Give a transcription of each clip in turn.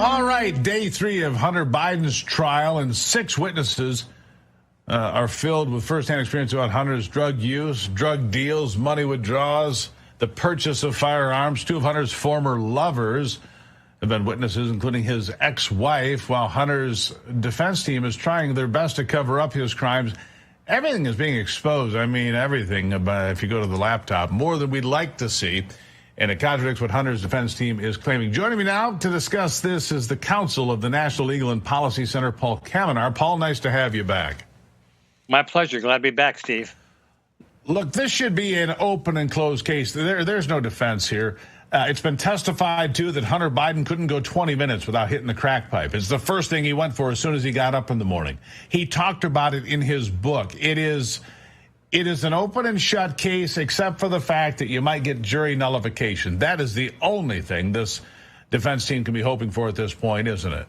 All right, day 3 of Hunter Biden's trial, and 6 witnesses are filled with firsthand experience about Hunter's drug use, drug deals, money withdrawals, the purchase of firearms. 2 of Hunter's former lovers have been witnesses, including his ex-wife, while Hunter's defense team is trying their best to cover up his crimes. Everything is being exposed. I mean, everything, if you go to the laptop, more than we'd like to see. And it contradicts what Hunter's defense team is claiming. Joining me now to discuss this is the counsel of the National Legal and Policy Center, Paul Kavanaugh. Paul, nice to have you back. My pleasure. Glad to be back, Steve. Look, this should be an open and closed case. There's no defense here. It's been testified to that Hunter Biden couldn't go 20 minutes without hitting the crack pipe. It's the first thing he went for as soon as he got up in the morning. He talked about it in his book. It is an open and shut case, except for the fact that you might get jury nullification. That is the only thing this defense team can be hoping for at this point, isn't it?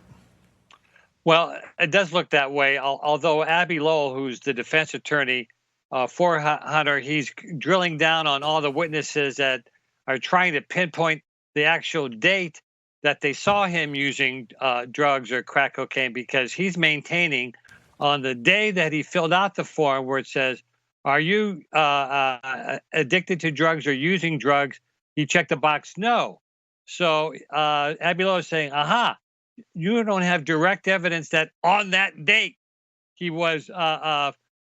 Well, it does look that way, although Abby Lowell, who's the defense attorney for Hunter, he's drilling down on all the witnesses that are trying to pinpoint the actual date that they saw him using drugs or crack cocaine, because he's maintaining on the day that he filled out the form where it says, "Are you addicted to drugs or using drugs?" He checked the box, no. So Abby Lowell is saying, aha, you don't have direct evidence that on that date he was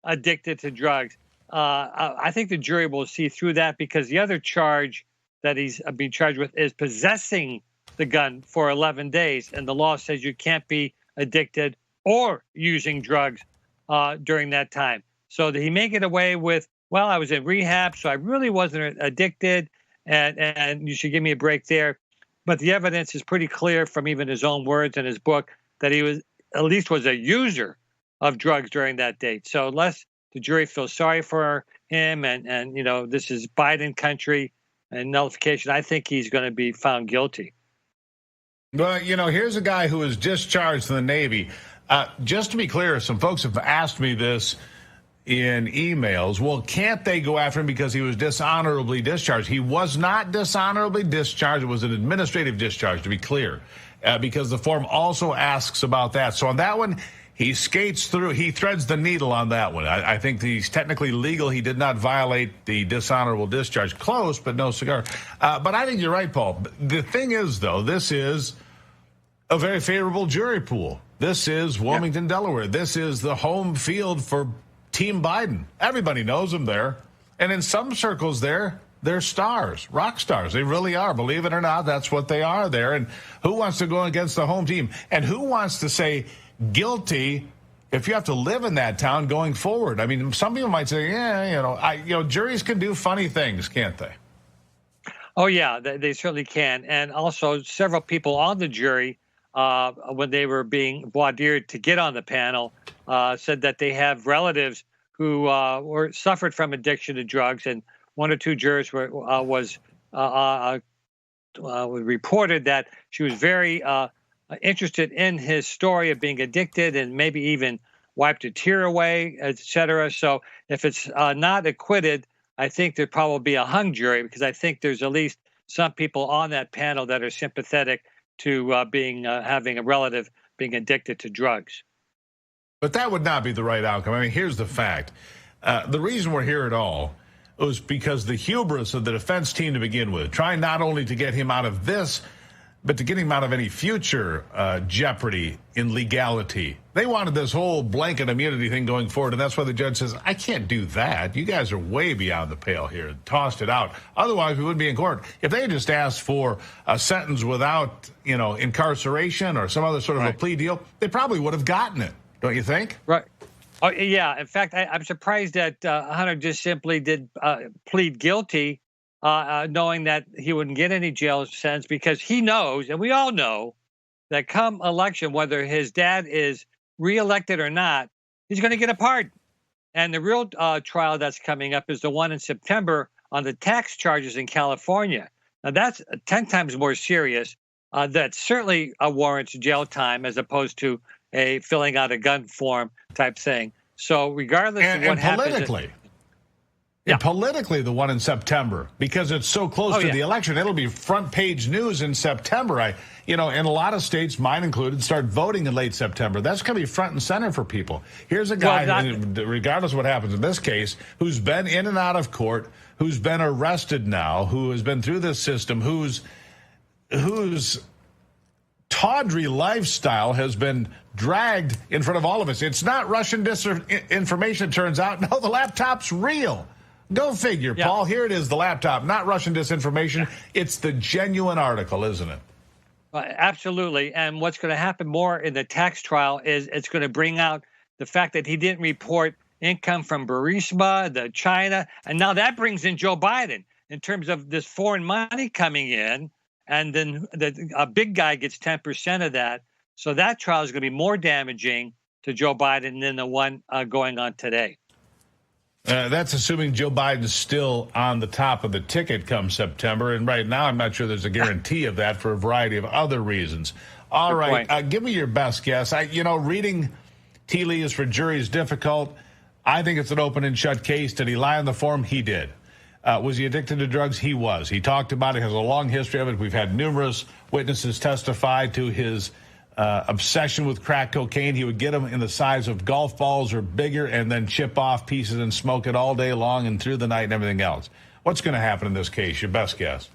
addicted to drugs. I think the jury will see through that, because the other charge that he's being charged with is possessing the gun for 11 days. And the law says you can't be addicted or using drugs during that time. So that he may get away with, well, I was in rehab, so I really wasn't addicted, and you should give me a break there. But the evidence is pretty clear from even his own words in his book that he was a user of drugs during that date. So unless the jury feels sorry for him and this is Biden country and nullification, I think he's going to be found guilty. Well, here's a guy who was discharged from the Navy. Just to be clear, some folks have asked me this in emails. Well, can't they go after him because he was dishonorably discharged? He was not dishonorably discharged. It was an administrative discharge, to be clear, because the form also asks about that. So on that one, he skates through. He threads the needle on that one. I think he's technically legal. He did not violate the dishonorable discharge. Close, but no cigar. But I think you're right, Paul. The thing is, though, this is a very favorable jury pool. This is Wilmington, Delaware. This is the home field for Team Biden. Everybody knows them there. And in some circles they're stars, rock stars. They really are. Believe it or not, that's what they are there. And who wants to go against the home team? And who wants to say guilty if you have to live in that town going forward? I mean, some people might say, juries can do funny things, can't they? Oh, yeah, they certainly can. And also several people on the jury, when they were being voir dired to get on the panel, said that they have relatives who suffered from addiction to drugs, and 1 or 2 jurors was reported that she was very interested in his story of being addicted, and maybe even wiped a tear away, etc. So if it's not acquitted, I think there'd probably be a hung jury, because I think there's at least some people on that panel that are sympathetic to having a relative being addicted to drugs. But that would not be the right outcome. I mean, here's the fact. The reason we're here at all was because the hubris of the defense team to begin with, trying not only to get him out of this, but to get him out of any future jeopardy in legality. They wanted this whole blanket immunity thing going forward, and that's why the judge says, I can't do that. You guys are way beyond the pale here, and tossed it out. Otherwise, we wouldn't be in court. If they had just asked for a sentence without, incarceration or some other sort of a plea deal, they probably would have gotten it. Don't you think? Right. Oh, yeah. In fact, I'm surprised that Hunter just simply did plead guilty, knowing that he wouldn't get any jail sentence, because he knows, and we all know, that come election, whether his dad is reelected or not, he's going to get a pardon. And the real trial that's coming up is the one in September on the tax charges in California. Now, that's 10 times more serious. That certainly warrants jail time, as opposed to a filling out a gun form type thing. So regardless of what happens, And politically, the one in September, because it's so close to the election, it'll be front page news in September. In a lot of states, mine included, start voting in late September. That's going to be front and center for people. Here's a guy, regardless of what happens in this case, who's been in and out of court, who's been arrested now, who has been through this system, whose tawdry lifestyle has been dragged in front of all of us. It's not Russian disinformation, it turns out. No, the laptop's real. Go figure, Paul. Here it is, the laptop, not Russian disinformation. It's the genuine article, isn't it? Absolutely. And what's going to happen more in the tax trial is it's going to bring out the fact that he didn't report income from Burisma, the China, and now that brings in Joe Biden in terms of this foreign money coming in, and then a big guy gets 10% of that. So that trial is going to be more damaging to Joe Biden than the one going on today. That's assuming Joe Biden's still on the top of the ticket come September. And right now, I'm not sure there's a guarantee of that for a variety of other reasons. All right. Give me your best guess. Reading tea leaves for jury is difficult. I think it's an open and shut case. Did he lie on the form? He did. Was he addicted to drugs? He was. He talked about it, has a long history of it. We've had numerous witnesses testify to his obsession with crack cocaine. He would get them in the size of golf balls or bigger and then chip off pieces and smoke it all day long and through the night and everything else. What's going to happen in this case? Your best guess?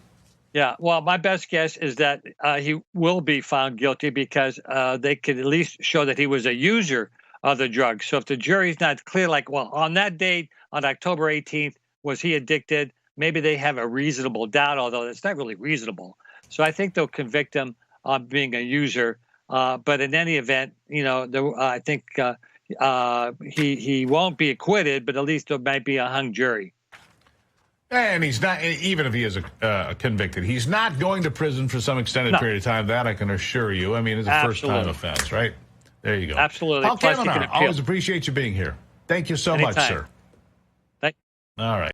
Yeah, well, my best guess is that he will be found guilty because they could at least show that he was a user of the drug. So if the jury's not clear, like, well, on that date, on October 18th, was he addicted? Maybe they have a reasonable doubt, although it's not really reasonable. So I think they'll convict him on being a user. But in any event, I think he won't be acquitted, but at least there might be a hung jury. And he's not, even if he is convicted, he's not going to prison for some extended period of time. That I can assure you. I mean, it's a first-time offense, right? There you go. Absolutely. Paul Kavanaugh, always appreciate you being here. Thank you so much, sir. All right.